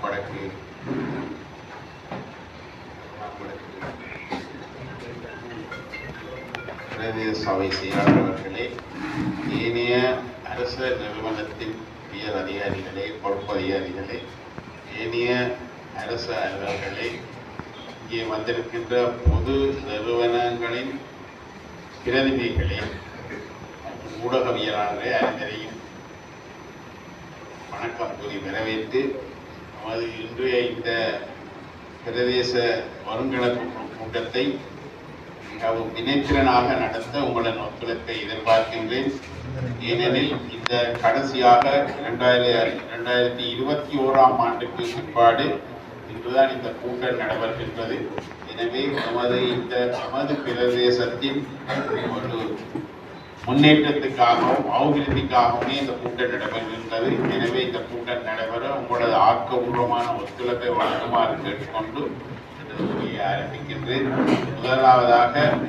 வடக்கு பிரதேச சபை செயலாளர் அவர்களே, ஏனைய அரச நிறுவனத்தின் உயர் அதிகாரிகளே, பொறுப்பு அதிகாரிகளே, ஏனைய அரசு அலுவலர்களே, இங்கே வந்திருக்கின்ற பொது நிறுவனங்களின் பிரதிநிதிகளே, ஊடகவியலாளர்களே, அனைவரையும் வணக்கம் கூறி வரவேற்று நமது இன்றைய இந்த பிரதேச ஒருங்கிணைப்பு கூட்டத்தை மிகவும் வினைத்திறனாக நடத்த உங்களின் ஒத்துழைப்பை எதிர்பார்க்கின்றேன். ஏனெனில் இந்த கடைசியாக 2021 ஆண்டுக்கு பிற்பாடு இன்றுதான் இந்த கூட்டம் நடைபெறுகின்றது. எனவே நமது பிரதேசத்தின் ஒரு முன்னேற்றத்துக்காகவும் அபிவிருத்திக்காகவுமே இந்த கூட்டம் நடைபெறுகின்றது. எனவே இந்த கூட்டம் நடைபெற உங்களது ஆக்கப்பூர்வமான ஒத்துழைப்பை வழங்குமாறு கேட்டுக்கொண்டு ஆரம்பிக்கின்றேன். முதலாவதாக